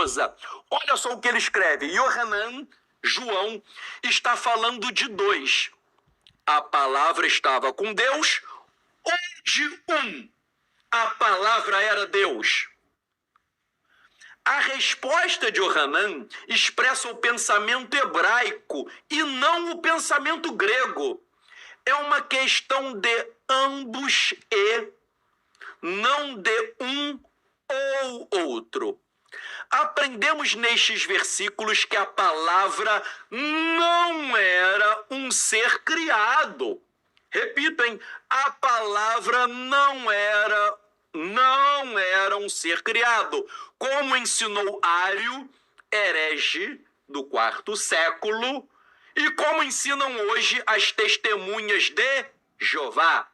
esposa. Olha só o que ele escreve. Yohanan, João, está falando de dois. A palavra estava com Deus, onde a palavra era Deus. A resposta de Yohanan expressa o pensamento hebraico e não o pensamento grego. É uma questão de ambos e não de um ou outro. Aprendemos nestes versículos que a palavra não era um ser criado. Repito, hein? A palavra não era um ser criado, como ensinou Ário, herege do quarto século, e como ensinam hoje as testemunhas de Jeová.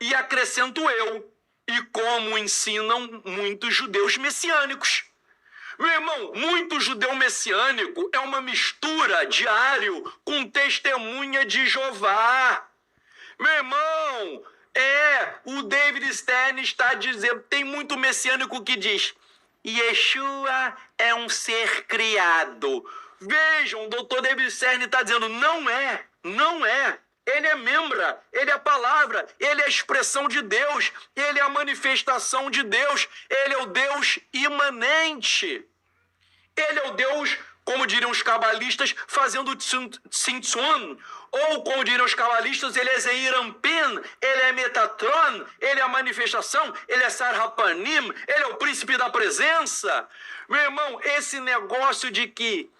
E acrescento eu, e como ensinam muitos judeus messiânicos. Meu irmão, muito judeu messiânico é uma mistura de Ário com testemunha de Jeová. Meu irmão, o David Stern está dizendo, tem muito messiânico que diz, Yeshua é um ser criado. Vejam, o doutor David Stern está dizendo, não é. Ele é membra, ele é a palavra, ele é a expressão de Deus, ele é a manifestação de Deus, ele é o Deus imanente. Ele é o Deus, como diriam os cabalistas, fazendo Tzimtzum, ou como diriam os cabalistas, ele é Zeir Anpin, ele é Metatron, ele é a manifestação, ele é Sar Hapanim, ele é o príncipe da presença. Meu irmão, esse negócio de que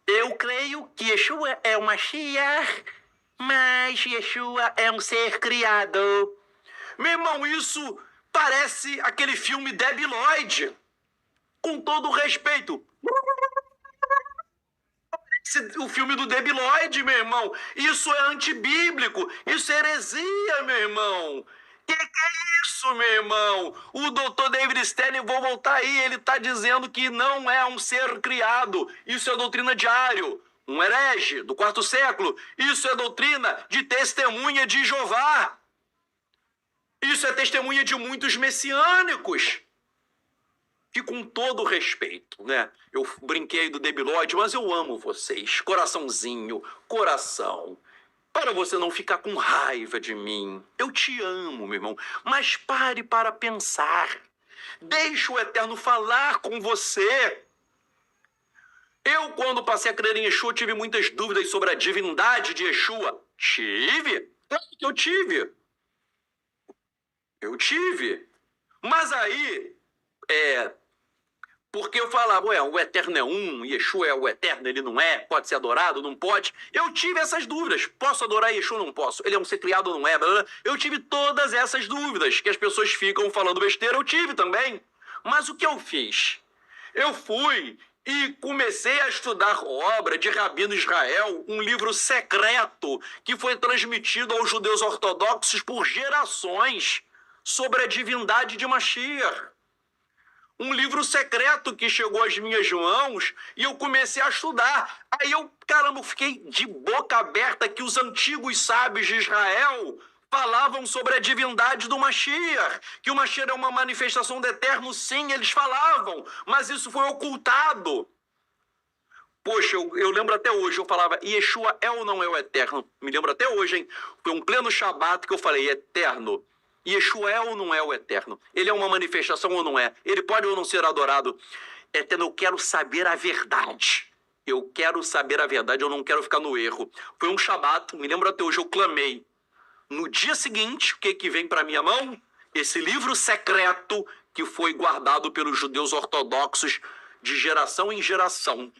eu creio que Yeshua é o Mashiach, mas Yeshua é um ser criado. Meu irmão, isso parece aquele filme Debi Lloyd. Com todo o respeito. O filme do Debi Lloyd, meu irmão. Isso é antibíblico. Isso é heresia, meu irmão. Que é isso, meu irmão? O doutor David Stern, vou voltar aí, ele está dizendo que não é um ser criado. Isso é doutrina de Ário, um herege do quarto século. Isso é doutrina de testemunha de Jeová. Isso é testemunha de muitos messiânicos. Que com todo respeito, né? Eu brinquei do Debi Lloyd, mas eu amo vocês. Coraçãozinho, coração. Para você não ficar com raiva de mim. Eu te amo, meu irmão. Mas pare para pensar. Deixe o Eterno falar com você. Eu, quando passei a crer em Yeshua, tive muitas dúvidas sobre a divindade de Yeshua. Tive? Claro que eu tive. Eu tive. Mas aí, porque eu falava, o Eterno é um, Yeshua é o Eterno, ele não é, pode ser adorado, não pode. Eu tive essas dúvidas, posso adorar Yeshua, não posso, ele é um ser criado, não é, eu tive todas essas dúvidas, que as pessoas ficam falando besteira, eu tive também. Mas o que eu fiz? Eu fui e comecei a estudar obra de Rabino Israel, um livro secreto que foi transmitido aos judeus ortodoxos por gerações sobre a divindade de Mashiach. Um livro secreto que chegou às minhas mãos e eu comecei a estudar. Aí eu fiquei de boca aberta que os antigos sábios de Israel falavam sobre a divindade do Mashiach, que o Mashiach é uma manifestação do Eterno, sim, eles falavam, mas isso foi ocultado. Poxa, eu lembro até hoje, eu falava, Yeshua é ou não é o Eterno? Me lembro até hoje, hein? Foi um pleno Shabat que eu falei, Eterno. Yeshua é ou não é o Eterno? Ele é uma manifestação ou não é? Ele pode ou não ser adorado? Eterno, eu quero saber a verdade. Eu quero saber a verdade, eu não quero ficar no erro. Foi um Shabat, me lembro até hoje, eu clamei. No dia seguinte, o que vem para minha mão? Esse livro secreto que foi guardado pelos judeus ortodoxos de geração em geração.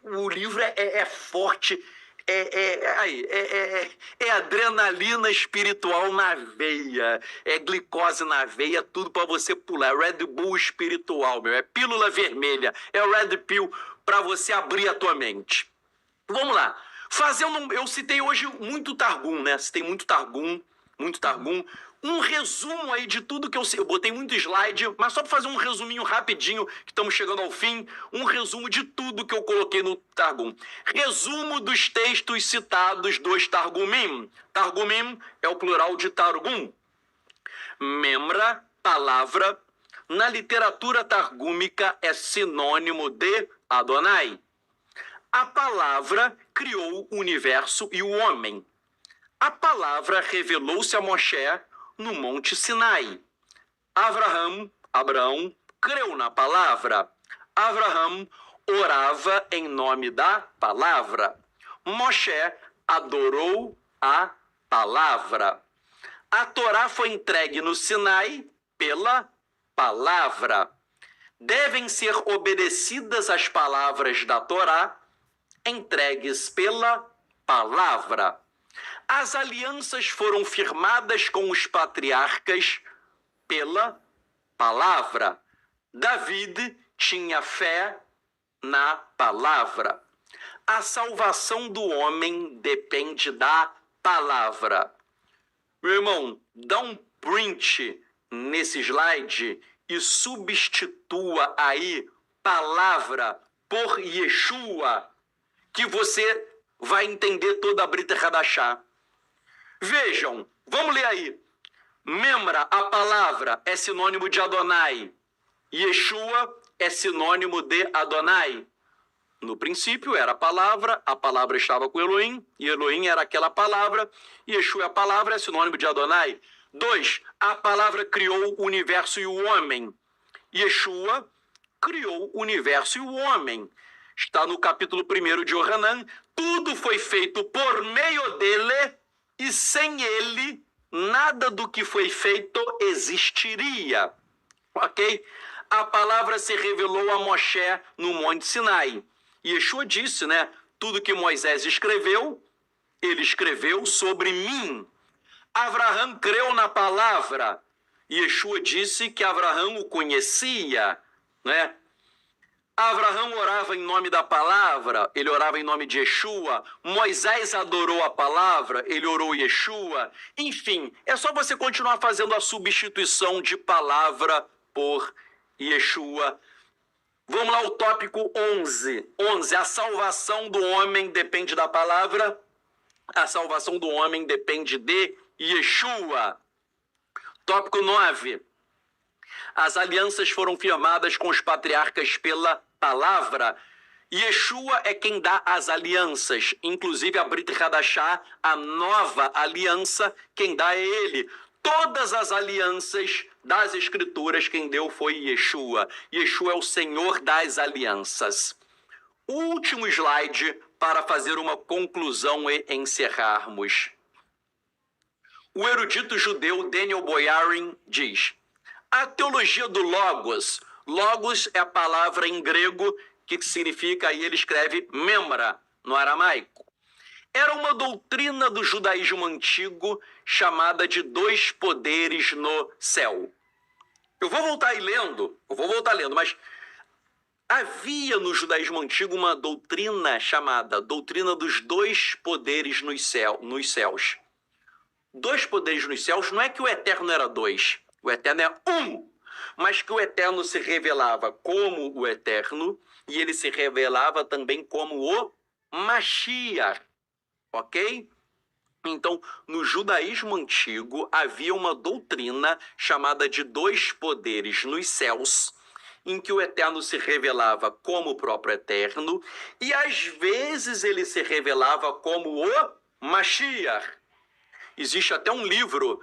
O livro é forte. É adrenalina espiritual na veia, é glicose na veia, tudo para você pular. Red Bull espiritual, meu, é pílula vermelha, é o Red Pill para você abrir a tua mente. Vamos lá, eu citei hoje muito Targum, né? Citei muito Targum. Um resumo aí de tudo que eu botei muito slide, mas só para fazer um resuminho rapidinho, que estamos chegando ao fim, um resumo de tudo que eu coloquei no Targum. Resumo dos textos citados dos Targumim. Targumim é o plural de Targum. Memra, palavra. na literatura targúmica é sinônimo de Adonai. A palavra criou o universo e o homem. A palavra revelou-se a Moshe no Monte Sinai. Abraão, creu na palavra. Abraão orava em nome da palavra. Moshe adorou a palavra. A Torá foi entregue no Sinai pela palavra. Devem ser obedecidas as palavras da Torá, entregues pela palavra. As alianças foram firmadas com os patriarcas pela palavra. David tinha fé na palavra. A salvação do homem depende da palavra. Meu irmão, dá um print nesse slide e substitua aí palavra por Yeshua, que você vai entender toda a Brita Hadashah. Vejam, vamos ler aí. Memra, a palavra, é sinônimo de Adonai. Yeshua é sinônimo de Adonai. No princípio era a palavra estava com Elohim, e Elohim era aquela palavra, Yeshua a palavra é sinônimo de Adonai. 2. A palavra criou o universo e o homem. Yeshua criou o universo e o homem. Está no capítulo 1 de Yohanan. Tudo foi feito por meio dele, e sem ele, nada do que foi feito existiria. Ok? A palavra se revelou a Moshe no Monte Sinai. Yeshua disse, né? Tudo que Moisés escreveu, ele escreveu sobre mim. Abraão creu na palavra. Yeshua disse que Abraão o conhecia, né? Abraão orava em nome da palavra, ele orava em nome de Yeshua. Moisés adorou a palavra, ele orou Yeshua. Enfim, é só você continuar fazendo a substituição de palavra por Yeshua. Vamos lá, o tópico 11. 11. A salvação do homem depende da palavra. A salvação do homem depende de Yeshua. Tópico 9. As alianças foram firmadas com os patriarcas pela palavra. Yeshua é quem dá as alianças. Inclusive a Brit Hadashah, a nova aliança, quem dá é ele. Todas as alianças das Escrituras, quem deu foi Yeshua. Yeshua é o Senhor das alianças. O último slide para fazer uma conclusão e encerrarmos. O erudito judeu Daniel Boyarin diz: a teologia do Logos. Logos é a palavra em grego que significa, aí ele escreve memra, no aramaico. Era uma doutrina do judaísmo antigo chamada de dois poderes no céu. Eu vou voltar lendo, mas havia no judaísmo antigo uma doutrina chamada doutrina dos dois poderes nos céus. Dois poderes nos céus não é que o eterno era dois, o eterno é um, mas que o eterno se revelava como o eterno e ele se revelava também como o Mashiach. Ok? Então, no judaísmo antigo, havia uma doutrina chamada de dois poderes nos céus, em que o Eterno se revelava como o próprio Eterno, e às vezes ele se revelava como o Mashiach. Existe até um livro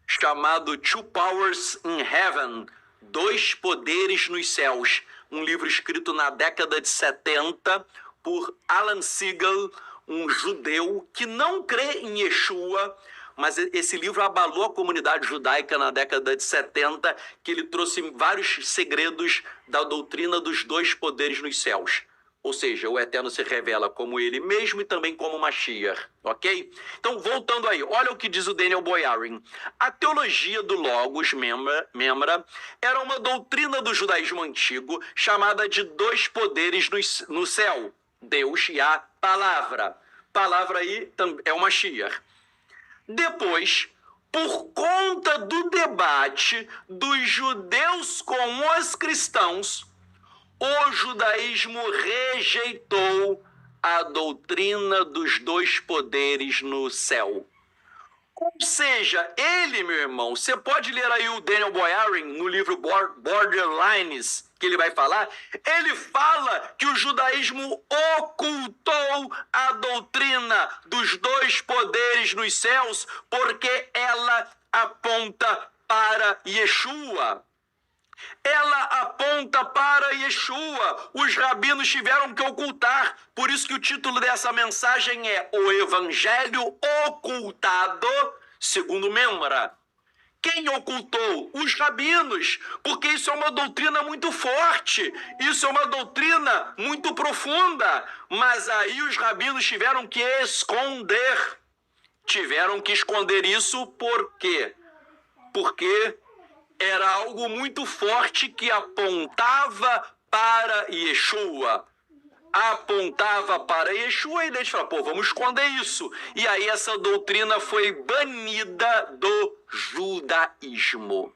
chamado Two Powers in Heaven, Dois Poderes nos Céus, um livro escrito na década de 70 por Alan Siegel, um judeu que não crê em Yeshua, mas esse livro abalou a comunidade judaica na década de 70, que ele trouxe vários segredos da doutrina dos dois poderes nos céus. Ou seja, o Eterno se revela como ele mesmo e também como Mashiach, ok? Então, voltando aí, olha o que diz o Daniel Boyarin. A teologia do Logos, memra, era uma doutrina do judaísmo antigo chamada de dois poderes no céu, Deus e a palavra. Palavra aí é o Mashiach. Depois, por conta do debate dos judeus com os cristãos, o judaísmo rejeitou a doutrina dos dois poderes no céu. Ou seja, ele, meu irmão, você pode ler aí o Daniel Boyarin no livro Borderlines, que ele vai falar, ele fala que o judaísmo ocultou a doutrina dos dois poderes nos céus porque ela aponta para Yeshua. Ela aponta para Yeshua. Os rabinos tiveram que ocultar. Por isso que o título dessa mensagem é O Evangelho Ocultado, segundo Memra. Quem ocultou? Os rabinos, porque isso é uma doutrina muito forte, isso é uma doutrina muito profunda. Mas aí os rabinos tiveram que esconder. Tiveram que esconder isso por quê? Porque era algo muito forte que apontava para Yeshua. Apontava para Yeshua e eles falaram, pô, vamos esconder isso. E aí essa doutrina foi banida do judaísmo.